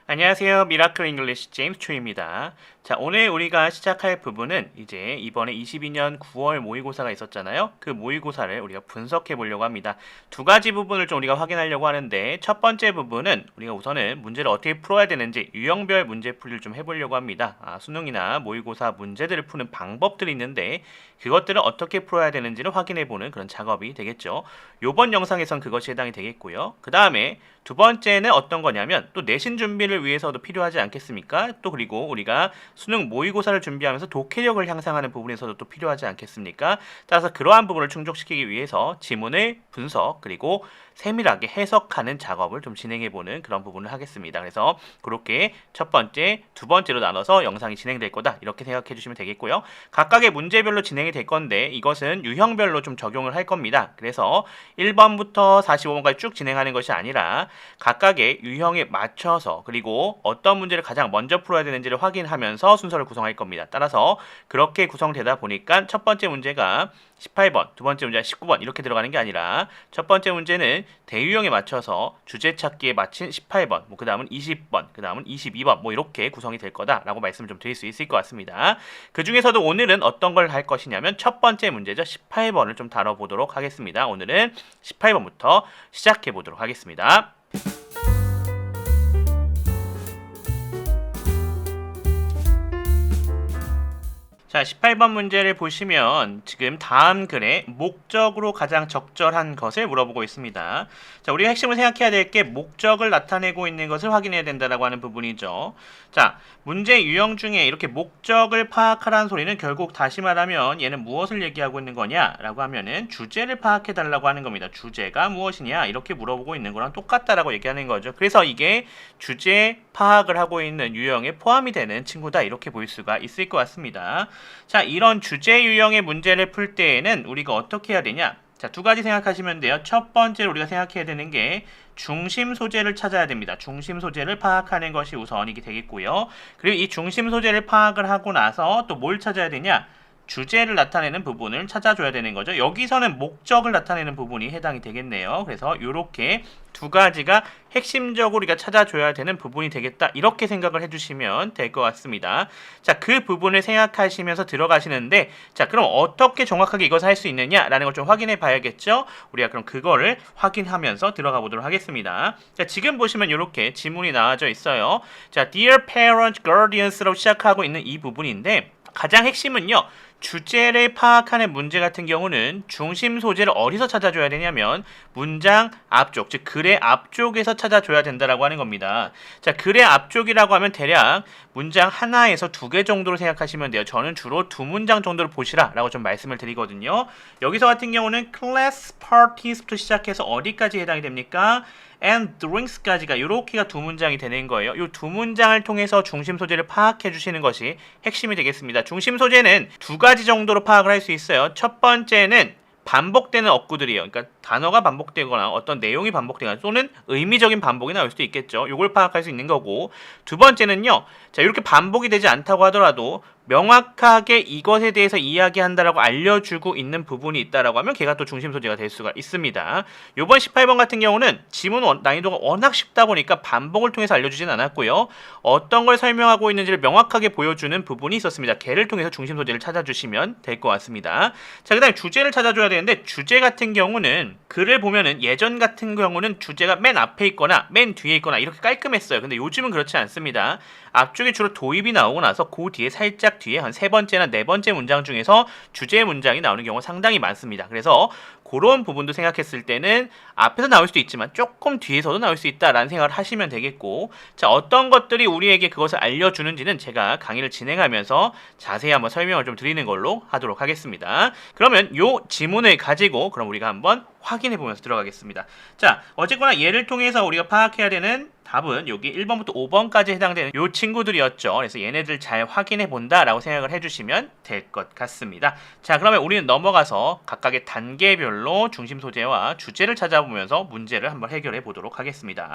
안녕하세요. 미라클 잉글리시 제임스 초입니다. 자, 오늘 우리가 시작할 부분은 이제 이번에 22년 9월 모의고사가 있었잖아요. 그 모의고사를 우리가 분석해 보려고 합니다. 두 가지 부분을 좀 우리가 확인하려고 하는데 첫 번째 부분은 우리가 우선은 문제를 어떻게 풀어야 되는지 유형별 문제풀이를 좀 해보려고 합니다. 수능이나 모의고사 문제들을 푸는 방법들이 있는데 그것들을 어떻게 풀어야 되는지를 확인해 보는 그런 작업이 되겠죠. 요번 영상에선 그것이 해당이 되겠고요. 그 다음에 두 번째는 어떤 거냐면 또 내신 준비를 위해서도 필요하지 않겠습니까? 또 그리고 우리가 수능 모의고사를 준비하면서 독해력을 향상하는 부분에서도 또 필요하지 않겠습니까? 따라서 그러한 부분을 충족시키기 위해서 지문을 분석 그리고 세밀하게 해석하는 작업을 좀 진행해보는 그런 부분을 하겠습니다. 그래서 그렇게 첫 번째, 두 번째로 나눠서 영상이 진행될 거다 이렇게 생각해 주시면 되겠고요. 각각의 문제별로 진행이 될 건데 이것은 유형별로 좀 적용을 할 겁니다. 그래서 1번부터 45번까지 쭉 진행하는 것이 아니라 각각의 유형에 맞춰서 그리고 어떤 문제를 가장 먼저 풀어야 되는지를 확인하면서 순서를 구성할 겁니다. 따라서 그렇게 구성되다 보니까 첫 번째 문제가 18번, 두 번째 문제가 19번 이렇게 들어가는 게 아니라 첫 번째 문제는 대유형에 맞춰서 주제 찾기에 맞춘 18번, 그 다음은 20번, 그 다음은 22번 이렇게 구성이 될 거다라고 말씀을 좀 드릴 수 있을 것 같습니다. 그 중에서도 오늘은 어떤 걸 할 것이냐면 첫 번째 문제죠. 18번을 좀 다뤄보도록 하겠습니다. 오늘은 18번부터 시작해 보도록 하겠습니다. 자, 18번 문제를 보시면 지금 다음 글에 목적으로 가장 적절한 것을 물어보고 있습니다. 자, 우리가 핵심을 생각해야 될 게 목적을 나타내고 있는 것을 확인해야 된다라고 하는 부분이죠. 자, 문제 유형 중에 이렇게 목적을 파악하라는 소리는 결국 다시 말하면 얘는 무엇을 얘기하고 있는 거냐라고 하면은 주제를 파악해 달라고 하는 겁니다. 주제가 무엇이냐 이렇게 물어보고 있는 거랑 똑같다라고 얘기하는 거죠. 그래서 이게 주제 파악을 하고 있는 유형에 포함이 되는 친구다 이렇게 볼 수가 있을 것 같습니다. 자, 이런 주제 유형의 문제를 풀 때에는 우리가 어떻게 해야 되냐? 자, 두 가지 생각하시면 돼요. 첫 번째로 우리가 생각해야 되는 게 중심 소재를 찾아야 됩니다. 중심 소재를 파악하는 것이 우선이게 되겠고요. 그리고 이 중심 소재를 파악을 하고 나서 또 뭘 찾아야 되냐? 주제를 나타내는 부분을 찾아줘야 되는 거죠. 여기서는 목적을 나타내는 부분이 해당이 되겠네요. 그래서 이렇게 두 가지가 핵심적으로 우리가 찾아줘야 되는 부분이 되겠다. 이렇게 생각을 해주시면 될 것 같습니다. 자, 그 부분을 생각하시면서 들어가시는데 자, 그럼 어떻게 정확하게 이것을 할 수 있느냐라는 걸 좀 확인해 봐야겠죠. 우리가 그럼 그거를 확인하면서 들어가 보도록 하겠습니다. 자, 지금 보시면 이렇게 지문이 나와져 있어요. 자, Dear Parents, Guardians로 시작하고 있는 이 부분인데 가장 핵심은요. 주제를 파악하는 문제 같은 경우는 중심 소재를 어디서 찾아줘야 되냐면 문장 앞쪽, 즉 글의 앞쪽에서 찾아줘야 된다라고 하는 겁니다. 자, 글의 앞쪽이라고 하면 대략 문장 하나에서 두 개 정도로 생각하시면 돼요. 저는 주로 두 문장 정도를 보시라 라고 좀 말씀을 드리거든요. 여기서 같은 경우는 class parties부터 시작해서 어디까지 해당이 됩니까? and drinks까지가 요렇게가 두 문장이 되는 거예요. 이 두 문장을 통해서 중심 소재를 파악해 주시는 것이 핵심이 되겠습니다. 중심 소재는 두 가지 정도로 파악을 할 수 있어요. 첫 번째는 반복되는 어구들이에요. 그러니까 단어가 반복되거나 어떤 내용이 반복되거나 또는 의미적인 반복이 나올 수도 있겠죠. 이걸 파악할 수 있는 거고 두 번째는요. 자, 이렇게 반복이 되지 않다고 하더라도 명확하게 이것에 대해서 이야기한다라고 알려주고 있는 부분이 있다라고 하면 걔가 또 중심 소재가 될 수가 있습니다. 이번 18번 같은 경우는 지문 난이도가 워낙 쉽다 보니까 반복을 통해서 알려주진 않았고요. 어떤 걸 설명하고 있는지를 명확하게 보여주는 부분이 있었습니다. 걔를 통해서 중심 소재를 찾아주시면 될 것 같습니다. 자, 그 다음에 주제를 찾아줘야 되는데 주제 같은 경우는 글을 보면은 예전 같은 경우는 주제가 맨 앞에 있거나 맨 뒤에 있거나 이렇게 깔끔했어요. 근데 요즘은 그렇지 않습니다. 앞쪽에 주로 도입이 나오고 나서 그 뒤에 살짝 뒤에 한 세 번째나 네 번째 문장 중에서 주제 문장이 나오는 경우가 상당히 많습니다. 그래서 그런 부분도 생각했을 때는 앞에서 나올 수도 있지만 조금 뒤에서도 나올 수 있다라는 생각을 하시면 되겠고 자, 어떤 것들이 우리에게 그것을 알려주는지는 제가 강의를 진행하면서 자세히 한번 설명을 좀 드리는 걸로 하도록 하겠습니다. 그러면 요 지문을 가지고 그럼 우리가 한번 확인해 보면서 들어가겠습니다. 자, 어쨌거나 얘를 통해서 우리가 파악해야 되는 답은 여기 1번부터 5번까지 해당되는 요 친구들이었죠. 그래서 얘네들 잘 확인해 본다라고 생각을 해주시면 될 것 같습니다. 자, 그러면 우리는 넘어가서 각각의 단계별로 중심 소재와 주제를 찾아보면서 문제를 한번 해결해 보도록 하겠습니다.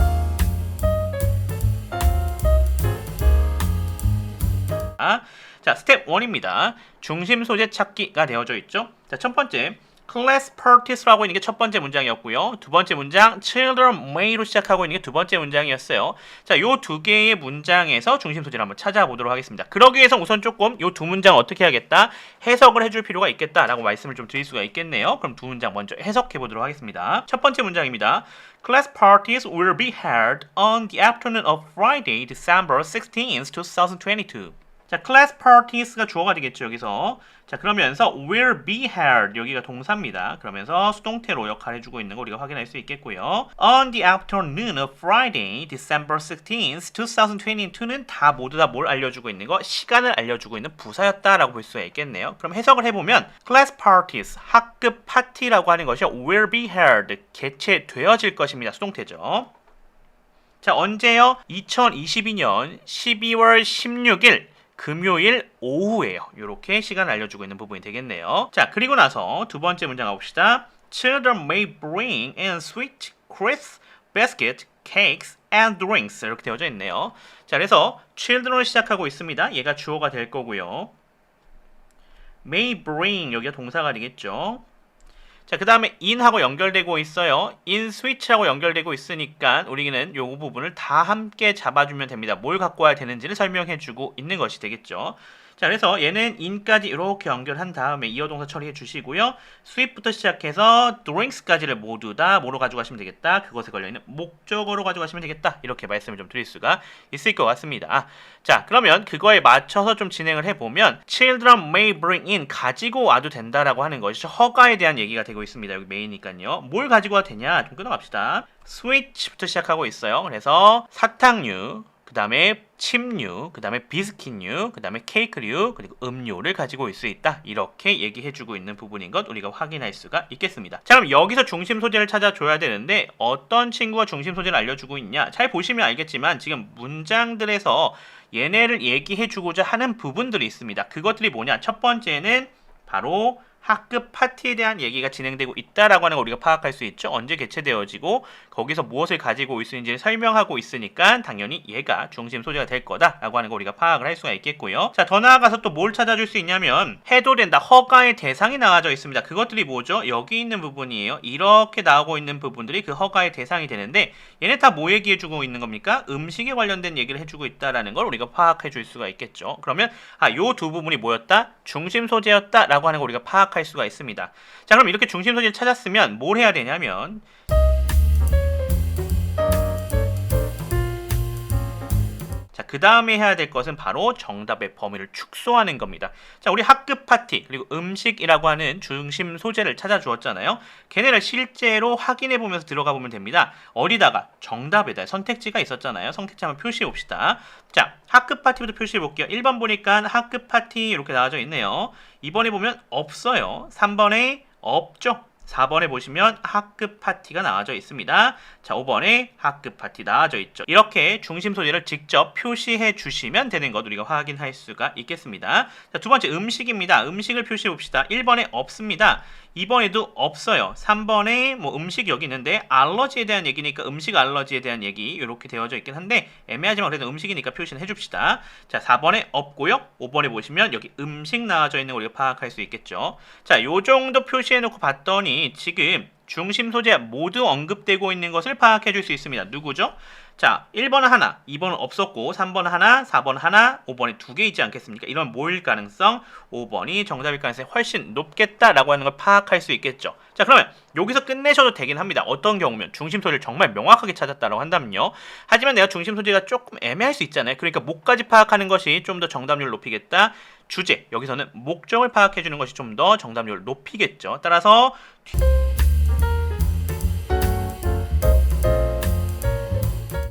자, 스텝 1입니다. 중심 소재 찾기가 되어져 있죠. 자, 첫 번째 class parties라고 있는 게 첫 번째 문장이었고요. 두 번째 문장 children may로 시작하고 있는 게 두 번째 문장이었어요. 자, 요 두 개의 문장에서 중심 소재를 한번 찾아보도록 하겠습니다. 그러기 위해서 우선 조금 요 두 문장 어떻게 하겠다? 해석을 해줄 필요가 있겠다라고 말씀을 좀 드릴 수가 있겠네요. 그럼 두 문장 먼저 해석해 보도록 하겠습니다. 첫 번째 문장입니다. Class parties will be held on the afternoon of Friday, December 16th, 2022. 자, class parties가 주어가 되겠죠, 여기서. 자, 그러면서 will be held, 여기가 동사입니다. 그러면서 수동태로 역할해주고 있는 거 우리가 확인할 수 있겠고요. On the afternoon of Friday, December 16th, 2022는 다 모두 다 뭘 알려주고 있는 거? 시간을 알려주고 있는 부사였다라고 볼 수가 있겠네요. 그럼 해석을 해보면 class parties, 학급 파티라고 하는 것이 will be held, 개최되어질 것입니다. 수동태죠. 자, 언제요? 2022년 12월 16일 금요일 오후에요. 이렇게 시간을 알려주고 있는 부분이 되겠네요. 자, 그리고 나서 두 번째 문장 가봅시다. Children may bring in sweet crisps, biscuit, cakes, and drinks. 이렇게 되어져 있네요. 자, 그래서 children을 시작하고 있습니다. 얘가 주어가 될 거고요. may bring, 여기가 동사가 되겠죠. 자, 그 다음에 in하고 연결되고 있어요. in switch하고 연결되고 있으니까 우리는 요 부분을 다 함께 잡아주면 됩니다. 뭘 갖고 와야 되는지를 설명해주고 있는 것이 되겠죠. 자, 그래서 얘는 in까지 이렇게 연결한 다음에 이어동사 처리해 주시고요. sweet부터 시작해서 drinks까지를 모두 다 뭐로 가져가시면 되겠다. 그것에 걸려있는 목적어로 가져가시면 되겠다. 이렇게 말씀을 좀 드릴 수가 있을 것 같습니다. 자, 그러면 그거에 맞춰서 좀 진행을 해보면 children may bring in, 가지고 와도 된다라고 하는 것이 허가에 대한 얘기가 되고 있습니다. 여기 메인이니까요. 뭘 가지고 와도 되냐? 좀 끊어갑시다. sweet부터 시작하고 있어요. 그래서 사탕류, 그 다음에 침류, 그 다음에 비스킷류, 그 다음에 케이크류, 그리고 음료를 가지고 올 수 있다. 이렇게 얘기해주고 있는 부분인 것 우리가 확인할 수가 있겠습니다. 자, 그럼 여기서 중심 소재를 찾아줘야 되는데 어떤 친구가 중심 소재를 알려주고 있냐? 잘 보시면 알겠지만 지금 문장들에서 얘네를 얘기해주고자 하는 부분들이 있습니다. 그것들이 뭐냐? 첫 번째는 바로 학급 파티에 대한 얘기가 진행되고 있다라고 하는 걸 우리가 파악할 수 있죠. 언제 개최되어지고 거기서 무엇을 가지고 올 수 있는지를 설명하고 있으니까 당연히 얘가 중심 소재가 될 거다라고 하는 걸 우리가 파악을 할 수가 있겠고요. 자, 더 나아가서 또 뭘 찾아줄 수 있냐면 해도 된다, 허가의 대상이 나와져 있습니다. 그것들이 뭐죠? 여기 있는 부분이에요. 이렇게 나오고 있는 부분들이 그 허가의 대상이 되는데 얘네 다 뭐 얘기해주고 있는 겁니까? 음식에 관련된 얘기를 해주고 있다라는 걸 우리가 파악해 줄 수가 있겠죠. 그러면 요 두 부분이 뭐였다? 중심 소재였다라고 하는 걸 우리가 파악할 수가 있습니다. 자, 그럼 이렇게 중심 소재를 찾았으면 뭘 해야 되냐면 자, 그 다음에 해야 될 것은 바로 정답의 범위를 축소하는 겁니다. 자, 우리 학급 파티 그리고 음식이라고 하는 중심 소재를 찾아주었잖아요. 걔네를 실제로 확인해 보면서 들어가 보면 됩니다. 어디다가? 정답에다 선택지가 있었잖아요. 선택지 한번 표시해 봅시다. 자, 학급 파티부터 표시해 볼게요. 1번 보니까 학급 파티 이렇게 나와져 있네요. 2번에 보면 없어요. 3번에 없죠. 4번에 보시면 학급 파티가 나와져 있습니다. 자, 5번에 학급 파티 나와져 있죠. 이렇게 중심 소재를 직접 표시해 주시면 되는 것 우리가 확인할 수가 있겠습니다. 자, 두 번째 음식입니다. 음식을 표시해 봅시다. 1번에 없습니다. 2번에도 없어요. 3번에 뭐 음식이 여기 있는데 알러지에 대한 얘기니까 음식 알러지에 대한 얘기 이렇게 되어져 있긴 한데 애매하지만 그래도 음식이니까 표시는 해줍시다. 자, 4번에 없고요. 5번에 보시면 여기 음식 나와져 있는 걸 우리가 파악할 수 있겠죠. 자, 요 정도 표시해 놓고 봤더니 지금 중심 소재 모두 언급되고 있는 것을 파악해 줄 수 있습니다. 누구죠? 자, 1번은 하나, 2번은 없었고 3번은 하나, 4번은 하나, 5번에 두 개 있지 않겠습니까? 이런 뭐일 가능성? 5번이 정답일 가능성이 훨씬 높겠다라고 하는 걸 파악할 수 있겠죠. 자, 그러면 여기서 끝내셔도 되긴 합니다. 어떤 경우면 중심 소재를 정말 명확하게 찾았다라고 한다면요. 하지만 내가 중심 소재가 조금 애매할 수 있잖아요. 그러니까 목까지 파악하는 것이 좀 더 정답률을 높이겠다. 주제, 여기서는 목적을 파악해 주는 것이 좀 더 정답률을 높이겠죠. 따라서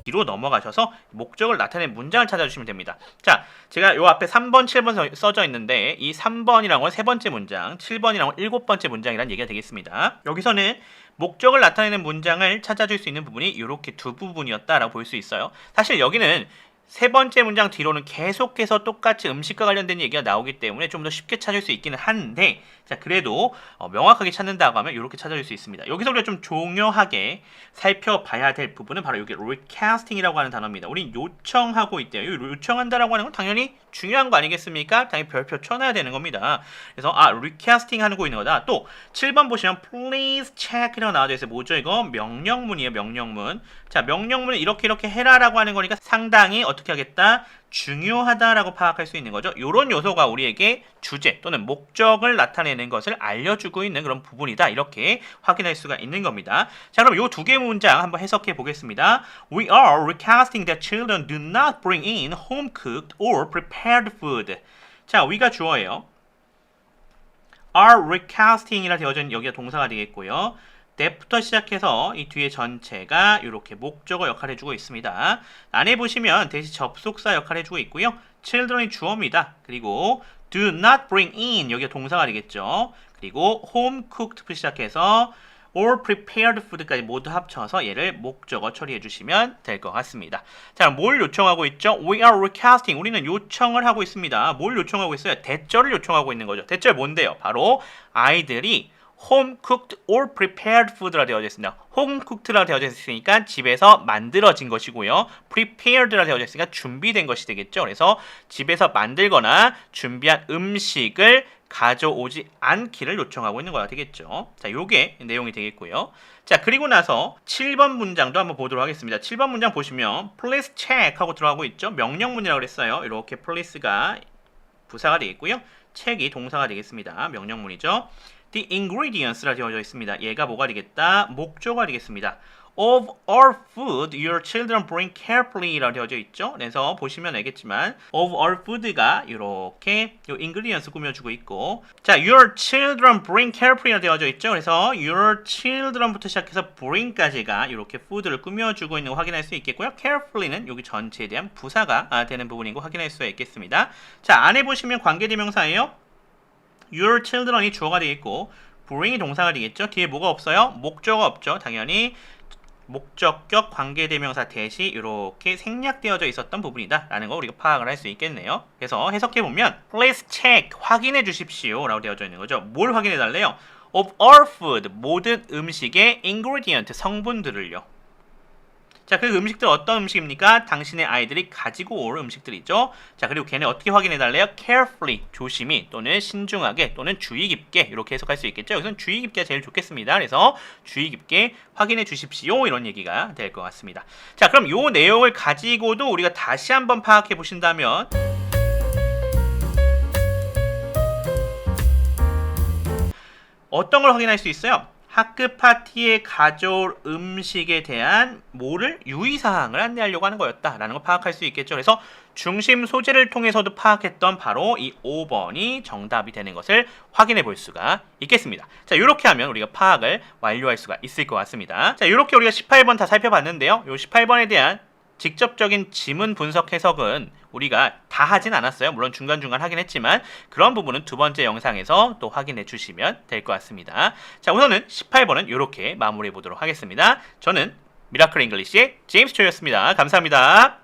뒤로 넘어가셔서 목적을 나타낸 문장을 찾아주시면 됩니다. 자, 제가 요 앞에 3번, 7번 써져 있는데 이 3번이라는 건 세 번째 문장, 7번이라는 건 일곱 번째 문장이라는 얘기가 되겠습니다. 여기서는 목적을 나타내는 문장을 찾아줄 수 있는 부분이 이렇게 두 부분이었다라고 볼 수 있어요. 사실 여기는 세 번째 문장 뒤로는 계속해서 똑같이 음식과 관련된 얘기가 나오기 때문에 좀 더 쉽게 찾을 수 있기는 한데, 자, 그래도 명확하게 찾는다고 하면 이렇게 찾아줄 수 있습니다. 여기서 우리가 좀 중요하게 살펴봐야 될 부분은 바로 여기 requesting이라고 하는 단어입니다. 우린 요청하고 있대요. 이 요청한다라고 하는 건 당연히 중요한 거 아니겠습니까? 당연히 별표 쳐놔야 되는 겁니다. 그래서 requesting 하고 있는 거다. 또 7번 보시면 please check이라고 나와져 있어요. 뭐죠 이거? 명령문이에요. 명령문. 자, 명령문을 이렇게 해라라고 하는 거니까 상당히 어떻게 하겠다? 중요하다라고 파악할 수 있는 거죠. 이런 요소가 우리에게 주제 또는 목적을 나타내는 것을 알려주고 있는 그런 부분이다. 이렇게 확인할 수가 있는 겁니다. 자, 그럼 이 두 개 문장 한번 해석해 보겠습니다. We are requesting that children do not bring in home-cooked or prepared food. 자, we가 주어예요. are requesting이라 되어져 있는 여기가 동사가 되겠고요. that부터 시작해서 이 뒤에 전체가 이렇게 목적어 역할을 해주고 있습니다. 안에 보시면 대시 접속사 역할을 해주고 있고요. children이 주어입니다. 그리고 do not bring in 여기가 동사가 되겠죠. 그리고 home cooked부터 시작해서 or prepared food까지 모두 합쳐서 얘를 목적어 처리해 주시면 될 것 같습니다. 자, 뭘 요청하고 있죠? We are requesting. 우리는 요청을 하고 있습니다. 뭘 요청하고 있어요? 대절을 요청하고 있는 거죠. 대절 뭔데요? 바로 아이들이 home cooked or prepared food라 되어져 있습니다. home cooked라 되어져 있으니까 집에서 만들어진 것이고요. prepared라 되어져 있으니까 준비된 것이 되겠죠. 그래서 집에서 만들거나 준비한 음식을 가져오지 않기를 요청하고 있는 거가 되겠죠. 자, 요게 내용이 되겠고요. 자, 그리고 나서 7번 문장도 한번 보도록 하겠습니다. 7번 문장 보시면 please check 하고 들어가고 있죠. 명령문이라고 그랬어요. 이렇게 please가 부사가 되겠고요. check이 동사가 되겠습니다. 명령문이죠. The ingredients라 되어져 있습니다. 얘가 뭐가 되겠다? 목조가 되겠습니다. Of all food your children bring carefully라 되어져 있죠. 그래서 보시면 알겠지만 of all food가 이렇게 요 ingredients 꾸며주고 있고, 자, your children bring carefully라 되어져 있죠. 그래서 your children부터 시작해서 bring까지가 이렇게 food를 꾸며주고 있는 거 확인할 수 있겠고요. carefully는 여기 전체에 대한 부사가 되는 부분인 거 확인할 수가 있겠습니다. 자, 안에 보시면 관계대명사예요. Your children이 주어가 되겠고 bring이 동사가 되겠죠. 뒤에 뭐가 없어요? 목적어가 없죠. 당연히 목적격 관계대명사 대시 이렇게 생략되어져 있었던 부분이다 라는 거 우리가 파악을 할 수 있겠네요. 그래서 해석해보면 Please check, 확인해 주십시오 라고 되어져 있는 거죠. 뭘 확인해 달래요? Of all food, 모든 음식의 ingredient, 성분들을요. 자, 그 음식들 어떤 음식입니까? 당신의 아이들이 가지고 올 음식들이죠. 자, 그리고 걔네 어떻게 확인해 달래요? Carefully, 조심히 또는 신중하게 또는 주의 깊게 이렇게 해석할 수 있겠죠. 여기서는 주의 깊게가 제일 좋겠습니다. 그래서 주의 깊게 확인해 주십시오 이런 얘기가 될 것 같습니다. 자, 그럼 이 내용을 가지고도 우리가 다시 한번 파악해 보신다면 어떤 걸 확인할 수 있어요? 학급 파티에 가져올 음식에 대한 뭐를 유의사항을 안내하려고 하는 거였다라는 걸 파악할 수 있겠죠. 그래서 중심 소재를 통해서도 파악했던 바로 이 5번이 정답이 되는 것을 확인해 볼 수가 있겠습니다. 자, 이렇게 하면 우리가 파악을 완료할 수가 있을 것 같습니다. 자, 이렇게 우리가 18번 다 살펴봤는데요. 이 18번에 대한 직접적인 지문 분석 해석은 우리가 다 하진 않았어요. 물론 중간중간 하긴 했지만 그런 부분은 두 번째 영상에서 또 확인해 주시면 될 것 같습니다. 자, 우선은 18번은 이렇게 마무리해 보도록 하겠습니다. 저는 미라클 잉글리시의 제임스 초였습니다. 감사합니다.